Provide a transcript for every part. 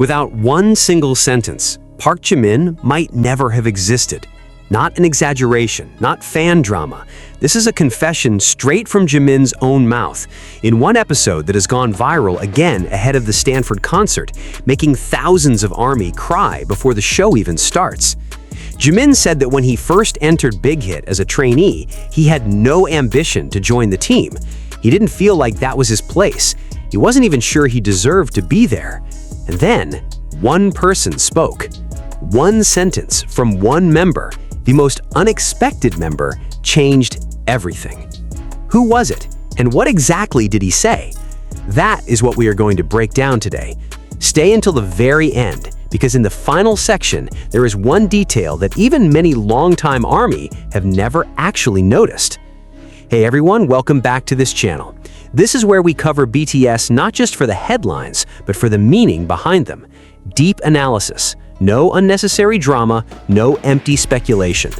Without one single sentence, Park Jimin might never have existed. Not an exaggeration, not fan drama. This is a confession straight from Jimin's own mouth, in one episode that has gone viral again ahead of the Stanford concert, making thousands of ARMY cry before the show even starts. Jimin said that when he first entered Big Hit as a trainee, he had no ambition to join the team. He didn't feel like that was his place. He wasn't even sure he deserved to be there. And then, one person spoke. One sentence from one member, the most unexpected member, changed everything. Who was it? And what exactly did he say? That is what we are going to break down today. Stay until the very end, because in the final section, there is one detail that even many longtime ARMY have never actually noticed. Hey everyone, welcome back to this channel. This is where we cover BTS not just for the headlines, but for the meaning behind them. Deep analysis, no unnecessary drama, no empty speculation.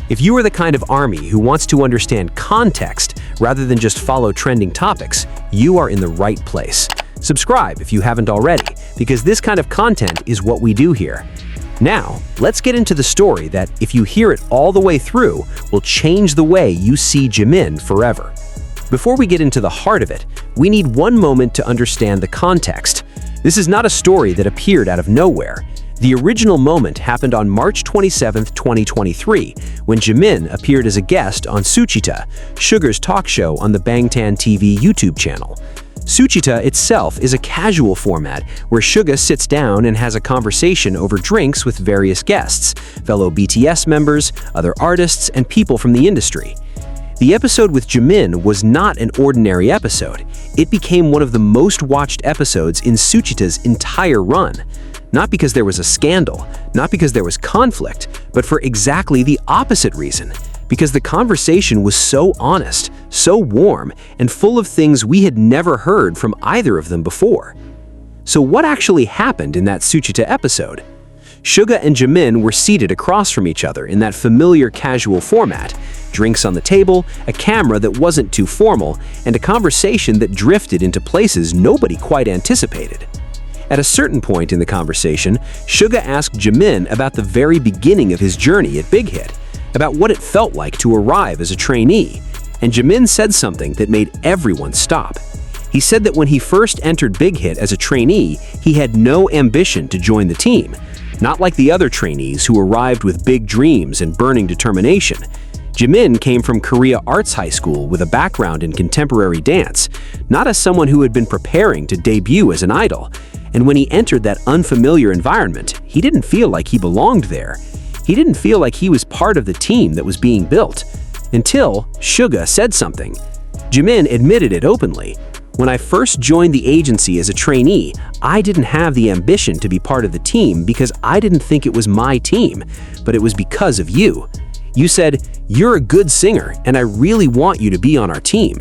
If you are the kind of ARMY who wants to understand context rather than just follow trending topics, you are in the right place. Subscribe if you haven't already, because this kind of content is what we do here. Now, let's get into the story that, if you hear it all the way through, will change the way you see Jimin forever. Before we get into the heart of it, we need one moment to understand the context. This is not a story that appeared out of nowhere. The original moment happened on March 27, 2023, when Jimin appeared as a guest on Suchwita, Suga's talk show on the Bangtan TV YouTube channel. Suchwita itself is a casual format where Suga sits down and has a conversation over drinks with various guests, fellow BTS members, other artists, and people from the industry. The episode with Jimin was not an ordinary episode. It became one of the most watched episodes in Suchwita's entire run. Not because there was a scandal, not because there was conflict, but for exactly the opposite reason. Because the conversation was so honest, so warm, and full of things we had never heard from either of them before. So what actually happened in that Suchwita episode? Suga and Jimin were seated across from each other in that familiar casual format, drinks on the table, a camera that wasn't too formal, and a conversation that drifted into places nobody quite anticipated. At a certain point in the conversation, Suga asked Jimin about the very beginning of his journey at Big Hit, about what it felt like to arrive as a trainee, and Jimin said something that made everyone stop. He said that when he first entered Big Hit as a trainee, he had no ambition to join the team, not like the other trainees who arrived with big dreams and burning determination. Jimin came from Korea Arts High School with a background in contemporary dance, not as someone who had been preparing to debut as an idol. And when he entered that unfamiliar environment, he didn't feel like he belonged there. He didn't feel like he was part of the team that was being built. Until Suga said something. Jimin admitted it openly. When I first joined the agency as a trainee, I didn't have the ambition to be part of the team because I didn't think it was my team, but it was because of you. You said, "You're a good singer, and I really want you to be on our team."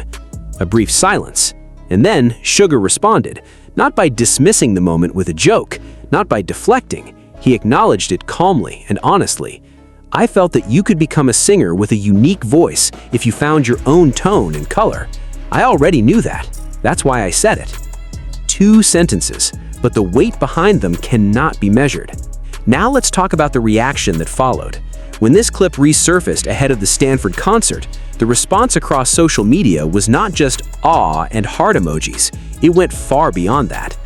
A brief silence. And then Suga responded, not by dismissing the moment with a joke, not by deflecting. He acknowledged it calmly and honestly. "I felt that you could become a singer with a unique voice if you found your own tone and color. I already knew that. That's why I said it." 2 sentences, but the weight behind them cannot be measured. Now let's talk about the reaction that followed. When this clip resurfaced ahead of the Stanford concert, the response across social media was not just awe and heart emojis. It went far beyond that.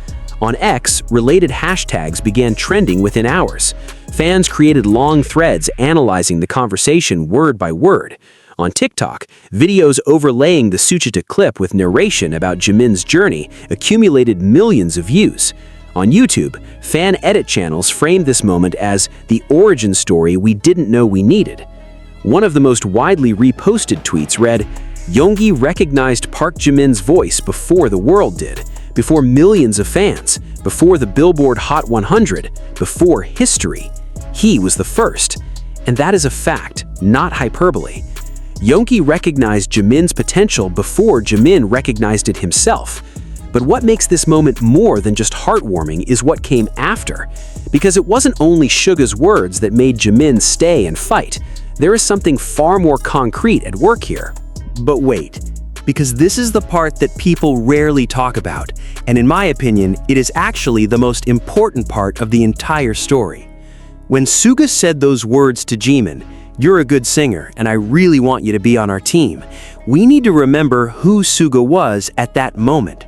On X, related hashtags began trending within hours. Fans created long threads analyzing the conversation word by word. On TikTok, videos overlaying the Suchwita clip with narration about Jimin's journey accumulated millions of views. On YouTube, fan edit channels framed this moment as the origin story we didn't know we needed. One of the most widely reposted tweets read, "Yoongi recognized Park Jimin's voice before the world did, before millions of fans, before the Billboard Hot 100, before history. He was the first." And that is a fact, not hyperbole. Yoongi recognized Jimin's potential before Jimin recognized it himself. But what makes this moment more than just heartwarming is what came after. Because it wasn't only Suga's words that made Jimin stay and fight. There is something far more concrete at work here. But wait, because this is the part that people rarely talk about, and in my opinion, it is actually the most important part of the entire story. When Suga said those words to Jimin, "You're a good singer, and I really want you to be on our team," we need to remember who Suga was at that moment.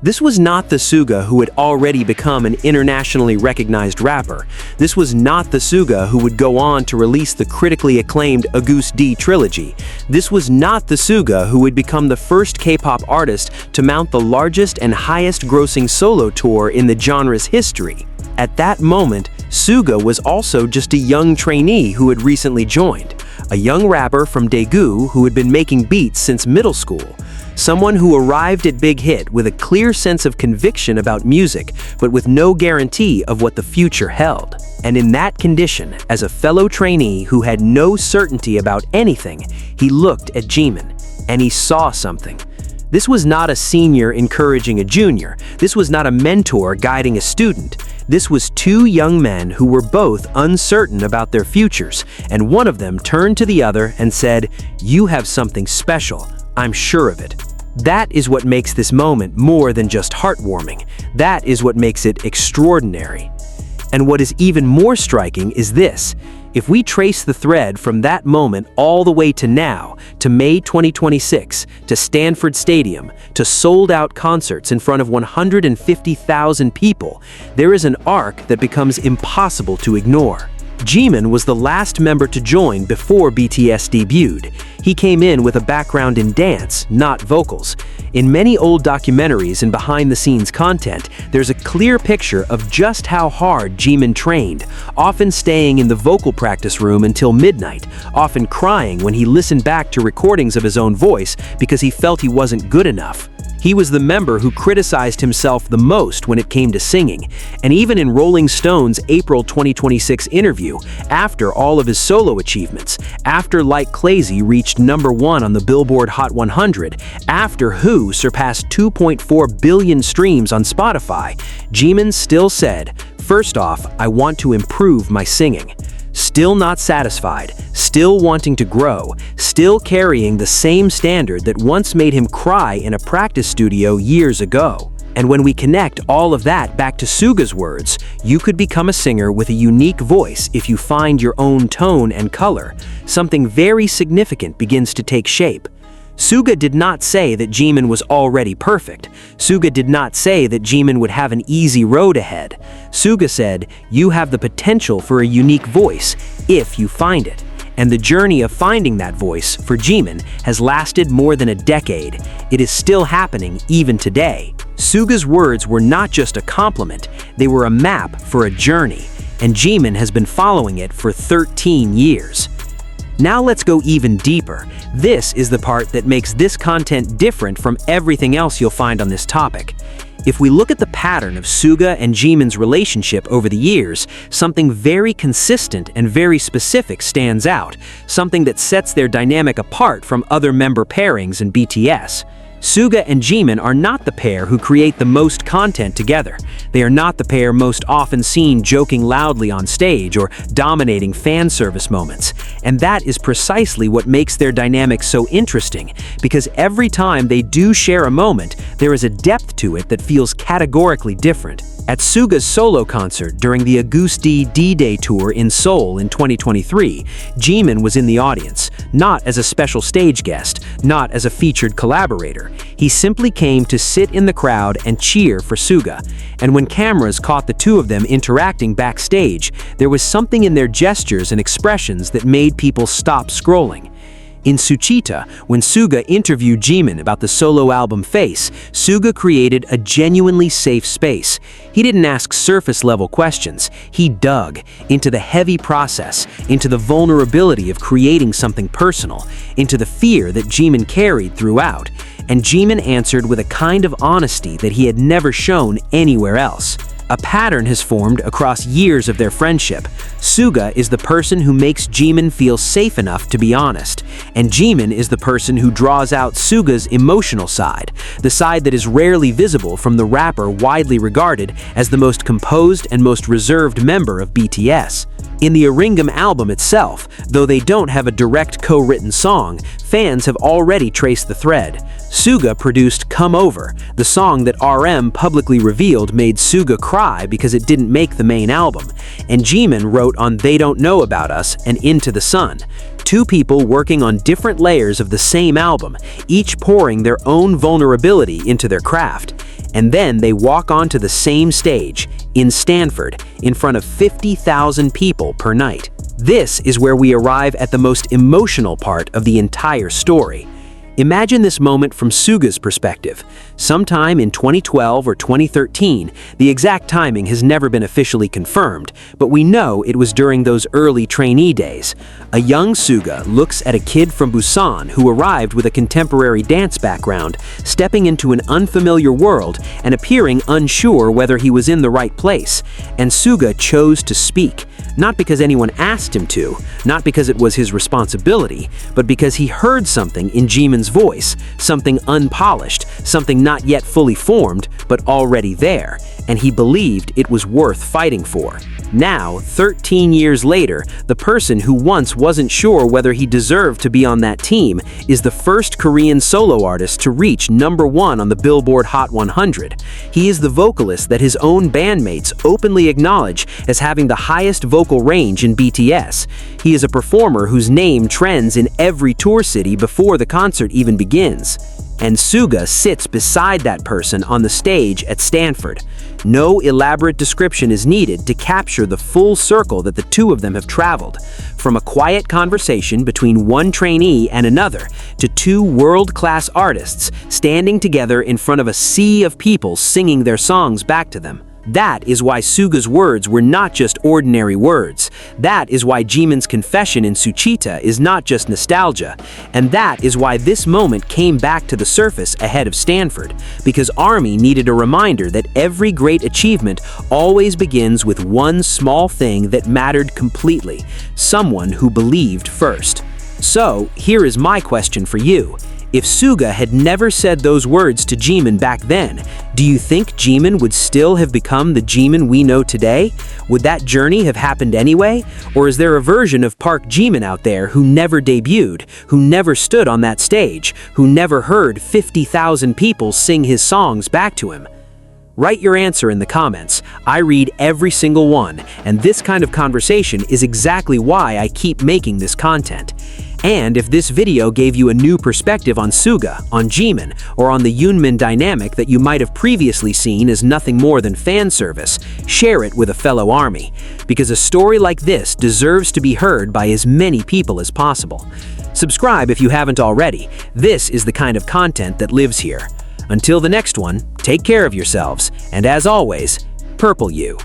This was not the Suga who had already become an internationally recognized rapper. This was not the Suga who would go on to release the critically acclaimed August D trilogy. This was not the Suga who would become the first K-pop artist to mount the largest and highest-grossing solo tour in the genre's history. At that moment, Suga was also just a young trainee who had recently joined, a young rapper from Daegu who had been making beats since middle school. Someone who arrived at Big Hit with a clear sense of conviction about music, but with no guarantee of what the future held. And in that condition, as a fellow trainee who had no certainty about anything, he looked at Jimin, and he saw something. This was not a senior encouraging a junior. This was not a mentor guiding a student. This was two young men who were both uncertain about their futures, and one of them turned to the other and said, "You have something special. I'm sure of it." That is what makes this moment more than just heartwarming. That is what makes it extraordinary. And what is even more striking is this. If we trace the thread from that moment all the way to now, to May 2026, to Stanford Stadium, to sold-out concerts in front of 150,000 people, there is an arc that becomes impossible to ignore. Jimin was the last member to join before BTS debuted. He came in with a background in dance, not vocals. In many old documentaries and behind-the-scenes content, there's a clear picture of just how hard Jimin trained, often staying in the vocal practice room until midnight, often crying when he listened back to recordings of his own voice because he felt he wasn't good enough. He was the member who criticized himself the most when it came to singing, and even in Rolling Stone's April 2026 interview, after all of his solo achievements, after Like Crazy reached #1 on the Billboard Hot 100, after Who surpassed 2.4 billion streams on Spotify, Jimin still said, "First off, I want to improve my singing." Still not satisfied, still wanting to grow, still carrying the same standard that once made him cry in a practice studio years ago. And when we connect all of that back to Suga's words, "You could become a singer with a unique voice if you find your own tone and color," something very significant begins to take shape. Suga did not say that Jimin was already perfect. Suga did not say that Jimin would have an easy road ahead. Suga said, "You have the potential for a unique voice, if you find it." And the journey of finding that voice, for Jimin, has lasted more than a decade. It is still happening even today. Suga's words were not just a compliment, they were a map for a journey, and Jimin has been following it for 13 years. Now let's go even deeper. This is the part that makes this content different from everything else you'll find on this topic. If we look at the pattern of Suga and Jimin's relationship over the years, something very consistent and very specific stands out, something that sets their dynamic apart from other member pairings in BTS. Suga and Jimin are not the pair who create the most content together. They are not the pair most often seen joking loudly on stage or dominating fan service moments. And that is precisely what makes their dynamic so interesting, because every time they do share a moment, there is a depth to it that feels categorically different. At Suga's solo concert during the August D-Day tour in Seoul in 2023, Jimin was in the audience, not as a special stage guest, not as a featured collaborator. He simply came to sit in the crowd and cheer for Suga. And when cameras caught the two of them interacting backstage, there was something in their gestures and expressions that made people stop scrolling. In Suchwita, when Suga interviewed Jimin about the solo album Face, Suga created a genuinely safe space. He didn't ask surface-level questions. He dug into the heavy process, into the vulnerability of creating something personal, into the fear that Jimin carried throughout. And Jimin answered with a kind of honesty that he had never shown anywhere else. A pattern has formed across years of their friendship. Suga is the person who makes Jimin feel safe enough to be honest, and Jimin is the person who draws out Suga's emotional side, the side that is rarely visible from the rapper widely regarded as the most composed and most reserved member of BTS. In the Aringam album itself, though they don't have a direct co-written song, fans have already traced the thread. Suga produced Come Over, the song that RM publicly revealed made Suga cry because it didn't make the main album, and Jimin wrote on They Don't Know About Us and Into the Sun. Two people working on different layers of the same album, each pouring their own vulnerability into their craft. And then they walk onto the same stage, in Stanford, in front of 50,000 people per night. This is where we arrive at the most emotional part of the entire story. Imagine this moment from Suga's perspective. Sometime in 2012 or 2013, the exact timing has never been officially confirmed, but we know it was during those early trainee days. A young Suga looks at a kid from Busan who arrived with a contemporary dance background, stepping into an unfamiliar world and appearing unsure whether he was in the right place. And Suga chose to speak. Not because anyone asked him to, not because it was his responsibility, but because he heard something in Jimin's voice, something unpolished, something not yet fully formed, but already there, and he believed it was worth fighting for. Now, 13 years later, the person who once wasn't sure whether he deserved to be on that team is the first Korean solo artist to reach #1 on the Billboard Hot 100. He is the vocalist that his own bandmates openly acknowledge as having the highest vocal range in BTS. He is a performer whose name trends in every tour city before the concert even begins. And Suga sits beside that person on the stage at Stanford. No elaborate description is needed to capture the full circle that the two of them have traveled. From a quiet conversation between one trainee and another, to two world-class artists standing together in front of a sea of people singing their songs back to them. That is why Suga's words were not just ordinary words. That is why Jimin's confession in Suchwita is not just nostalgia. And that is why this moment came back to the surface ahead of Stanford. Because ARMY needed a reminder that every great achievement always begins with one small thing that mattered completely. Someone who believed first. So, here is my question for you. If Suga had never said those words to Jimin back then, do you think Jimin would still have become the Jimin we know today? Would that journey have happened anyway? Or is there a version of Park Jimin out there who never debuted, who never stood on that stage, who never heard 50,000 people sing his songs back to him? Write your answer in the comments. I read every single one, and this kind of conversation is exactly why I keep making this content. And if this video gave you a new perspective on Suga, on Jimin, or on the Yoonmin dynamic that you might have previously seen as nothing more than fan service, share it with a fellow ARMY. Because a story like this deserves to be heard by as many people as possible. Subscribe if you haven't already. This is the kind of content that lives here. Until the next one, take care of yourselves, and as always, Purple You.